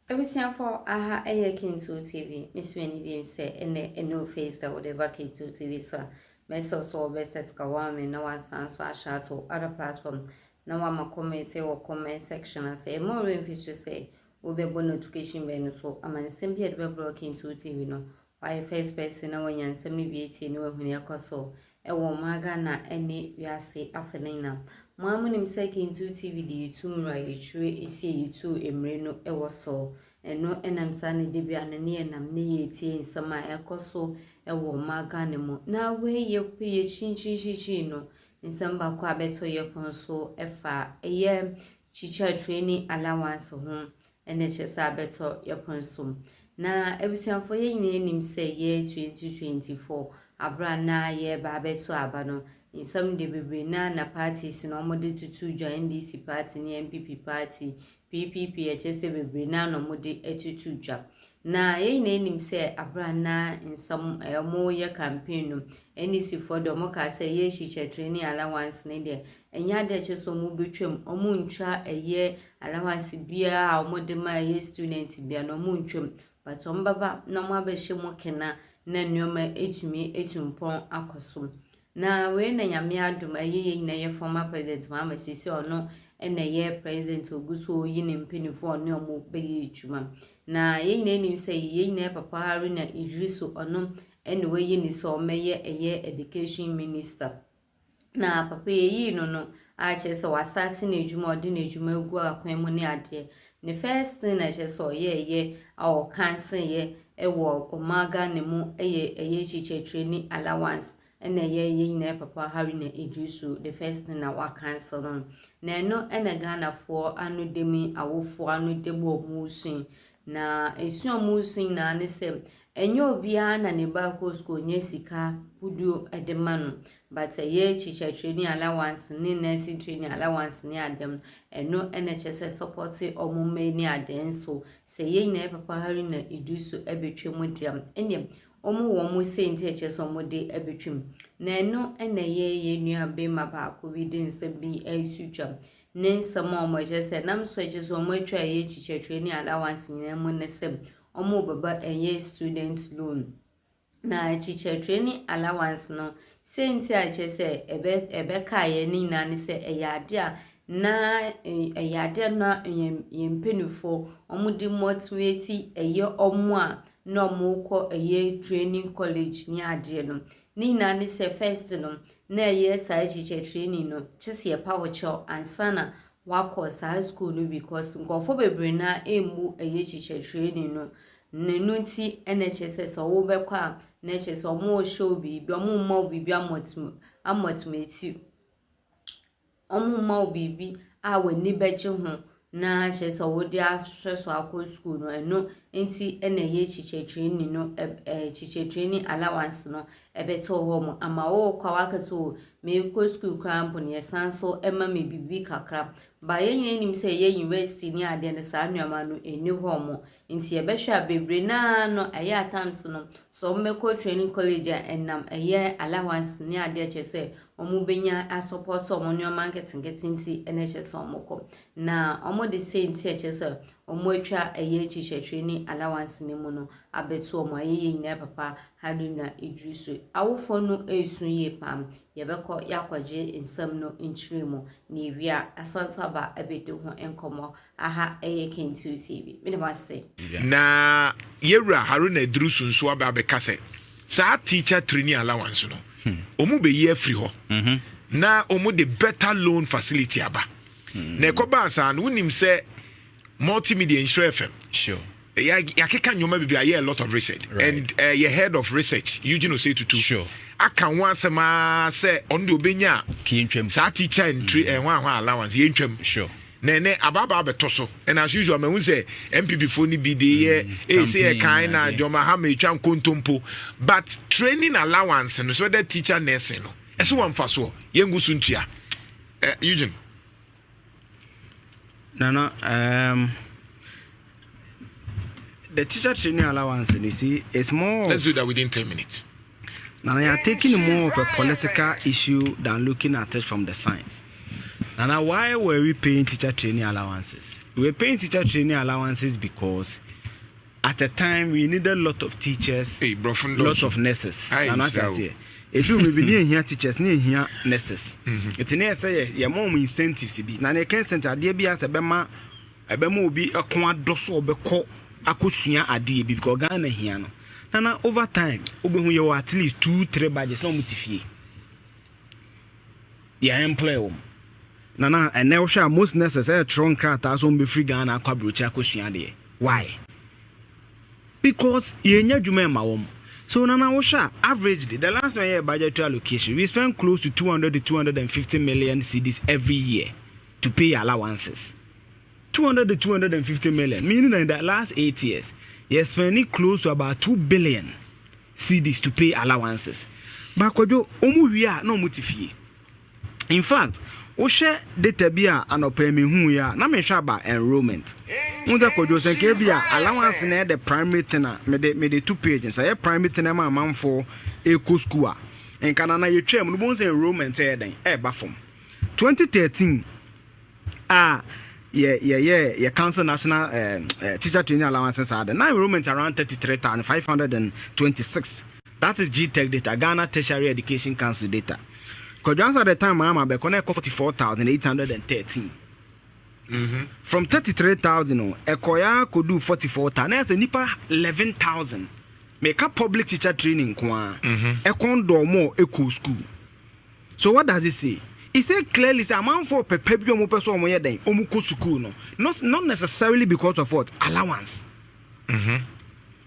Everything for aha a Kinto TV. Miss Winnie Dim say, and no face that would ever Kinto TV, sir. Mess so best as Kawami, no one sounds so I shall to other platform. No one ma comment say or comment section and say more fish to say, will be a notification ben so I'm an simply at web blocking to TV no. Why first person no one and semi BT no when you're coso. A woman na any we are say after nine. Mamma himself into TV the tumra a tree is you two emreno ever so. And no enam sunny debut and near nam near tea in summer ecoso a woman ganimo. Now where you pay a chin no in some baquabeto your conso efa a year chicha training allowance home and a chesabeto your consum. Now everything for ye name say year 2024 abrana ye babeto abano. In some de na parties no more to join DC party ni MPP party PPP HST bebre na no more etutu dwa na ye nim say abrana in some mo ye campaign no NDC for the mo ka say ye hyehyɛ training allowance ne de enya de che so mo betwam omo ntwa eye allowance bia a omo de ma ye student bia no mo ntwam but ombaba na mo abehye mo kena na nneoma etumpon akoso. Na we na nyame adom ayeye na ye former president Mahama sisi ono na ye president oguso yi ne mpenifo ne omo beye twuma na ye na nim say ye na papa Haruna Iddrisu ono ene we yi ni so meye eye education minister na papa ye no no a che se wasase na edwuma odi na edwuma egu akwan mu ne ade ne first na che so ye a cancel ye ewo omaga ne mu eye chiche training allowance ena ye na papa Haruna Iddrisu the first na wa cancel no na no ena Ghana for anu demi awofo anu debo musin na esu musin na ne se enyo obia na ne ba ko school nye sika pudu edema no but ye chicha training allowance ni nursing training allowance ni adem eno ena chese support omume ni adem so se ye na papa Haruna Iddrisu ebetwemu diam enyem omo wo mo senti eche so mo de ebetwem na eno ena ye nua be ma ba ko bi din se bi esutwam ne nsama mo je se nam so eche so mo atwa ye chiche training allowance ni mo ne sem omo baba enye student loan na chiche training allowance no senti eche se ebe ka ye ni na ne se eyade a na eyade na yempenufo omo di motivate eye omo a no mo eye training college ni ade no ni na ne se first no na eye sa chiche training no chise ye power chow ansana wako sa school no because ngofo bebre na emu eye chiche training no nenu ti NHS so wo be kwa na che so mo show bi omo ma obi bi amotmeti omo ma obi bi a wani beje ho na che so wo dia hweso akọ school no eno enti ena ye chiche training no chiche training allowance no ebeto ho mo ama wo kwa wakato me ko school camp ne sanso ema me bibi kakra ba ye nim se ye university ni ade ne sa nnuama no eni ho mo enti ebehwe abebre na no aya times no so mmeko training college enam eye allowance ni ade che se omu benya a support so mo nnuama nketinketinti ene che so omoko na omo de senti che se omo atwa eye chiche training allowance ni mu no abeto omo ayeye nyina papa Haruna Iddrisu awofo no esu ye pam yebeko yakwaje nsam no nchiremu ni wia asansaba abedo ho enkomo aha eye Kintu TV me ma se na yewra Haruna Iddrisu nso aba beka se sa teacher training allowance no omu be ye free ho na omu de better loan facility aba na ekoba asa no unim se multimedia insure FM sure ya keka nyoma bibia a lot of research right. And your head of research Eugene say to sure aka once ma say on the obenya kientwem sa teacher entry one allowance yentwem sure nene ababa beto so and as usual me say MPP for ni bi dey say kind na Joma ha me twa nkontompo but training allowance no so that teacher nursing no eso wan fa so yengu suntua Eugene Nana the teacher training allowance, you see, is more. Let's do that within 10 minutes. Now, you are taking more of a political issue than looking at it from the science. And now, why were we paying teacher training allowances? We were paying teacher training allowances because at the time we needed a lot of teachers, lot of nurses. And I can say, if you maybe near here teachers, near here nurses. It's near say your mom incentives. Now they can send a dear as a bema will be a quad dosso be called a cushia a dear because Ghana here. Now over time, you at least 2-3 budgets, no mutify. Yeah, employ. Nana, and now shall most necessary strong characters on be free Ghana quabrucha cushia. Why? Because you know, so Nana Osha averagely the last year budget allocation we spend close to 200 to 250 million cedis every year to pay allowances. 200 to 250 million, meaning in the last 8 years, you're spending close to about 2 billion cedis to pay allowances. But kojo omu wia no mutifie. In fact, Osha data bia anopemi hu ya na me hwa ba enrollment. Unza kojo senke bia allowance na the primary tenor me the 2 pages. Say primary tenor ma manfo eco school. En kana na yetwam no bon say enrollment e den e ba from 2013 yeah council national teacher training allowances are the now enrollment around 33,526. That is GTech data, Ghana Tertiary Education Council data. Because at the time, I'm be connect 44,813. From 33,000, Ekoya could do 44,000. That's a nipa 11,000. Make a public teacher training kwa. Ekon do more eco school. So what does it say? It says clearly, it's a man for perpetual mo person mo yeden omuko school no. Not necessarily because of what allowance. Me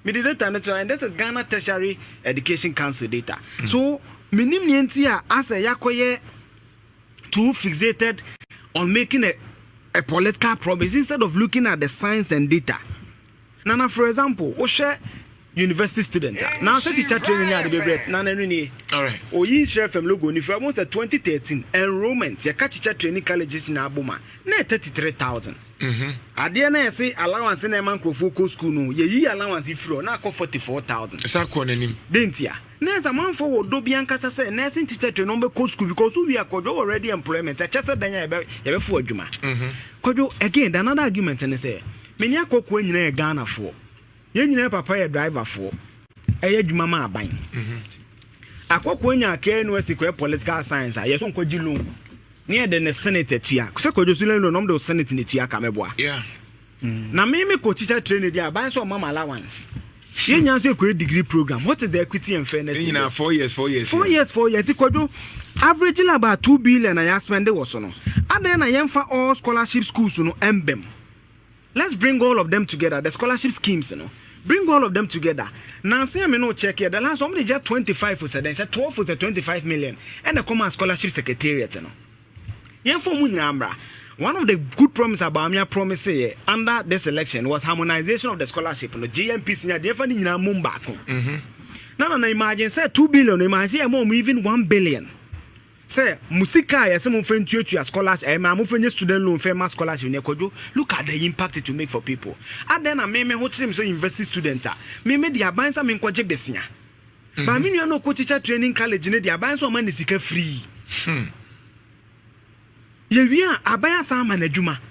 the data natural, and this is Ghana Tertiary Education Council data. So minim nientia as a yakoye too fixated on making a political promise instead of looking at the science and data. Now, for example, we share university student. Now, say teacher training at the bread. All right. Or you share from logo. If I want 2013 enrollment, you catch teacher training colleges in Abuma, na 33,000. At the end, I say allowance in a man for school. No, ye allowance if you na 44,000. It's a corner. Didn't ya? There's a man for Dobianca say nursing teacher to number co school because we are already employment. I just said that for Juma. Kojo again another argument and say many a cook when you Ghana for. You never papa a driver for a Juma buying. A cook when you can was the political science. I just want to near the Senate at Tia. Kojo no number Senate in the Tia Kameboa. Yeah. Now, maybe co teacher training there buy some mama allowance. You answer a degree program. What is the equity and fairness? 4 years. 4 years. 4 years. Averaging about 2 billion I spend was no. And then I am for all scholarship schools no embem. Let's bring all of them together. The scholarship schemes, bring all of them together. Now say me no check here. The last somebody just 25 for then said 12 for the 25 million and the common scholarship secretariat. For one of the good promises about me promise under this election was harmonization of the scholarship. The GMP senior definitely in a Mumbako. Now imagine say 2 billion. Imagine more even 1 billion. Say Musika yes some friend to your scholarship. I'm moving student loan famous scholarship. Look at the impact it will make for people. And then I may watch them so university student. Maybe they are buying some in project this year. But I mean you know teacher training college. They are buying some money free. Yeah, abaya sama na juma.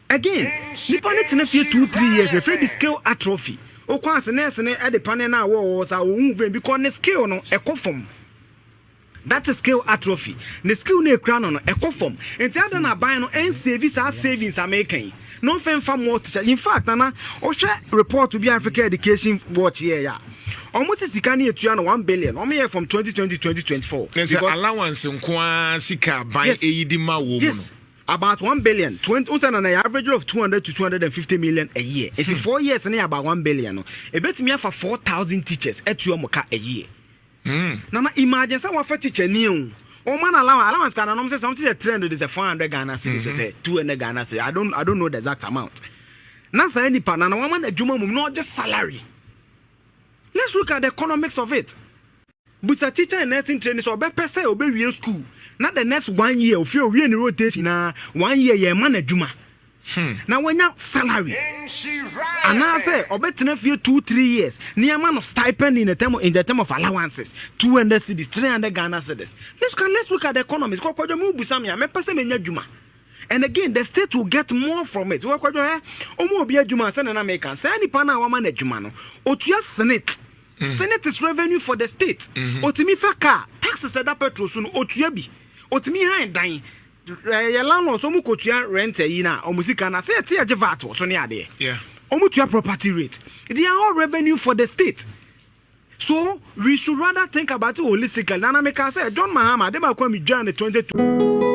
Again, nipa ne tena fie 2-3 years, refer the skill atrophy. O kwa sense ne e de pane na wo sa wo move because ne skill no ekofom. That is skill atrophy. The skill ne kra no ekofom. Enti ada na ban no en savings American. No fam more teacher. In fact, ana o hwe report to be Africa Education Watch here ya. Almost sika na etua no 1 billion. O me from 2020 to 2024. Because allowance nkwa sika ban eyidi ma wo mu no. About 1 billion. 20 an average of 200 to 250 million a year. It's 4 years and about 1 billion. No. E betimi for 4,000 teachers etua moka a year. Now imagine someone for teacher new. Oh man, allowance can say something the trend is a 400 Ghana cedis, say 200 Ghana cedis. I don't know the exact amount. Now say any pan and woman a juma not just salary. Let's look at the economics of it. But a teacher and nursing training so be per se obey school. Not the next 1 year of your rotation 1 year man a juma. Now when you salary, and I say, obetena few 2-3 years, near man of stipend in the term of allowances, 200 cedis, 300 Ghana cedis. Let's look at the economies. And again, the state will get more from it. Senate is revenue for the state. Otimi faka taxes at that petrol soon. Otuabi. Otimi high dying. Yalano so mukotua rent yina omusika na say tia jevat so near there. Yeah. Omutua property rate. They are all revenue for the state. So we should rather think about it holistically. Nana make say John Mahama, they ma kwa mi join the 22.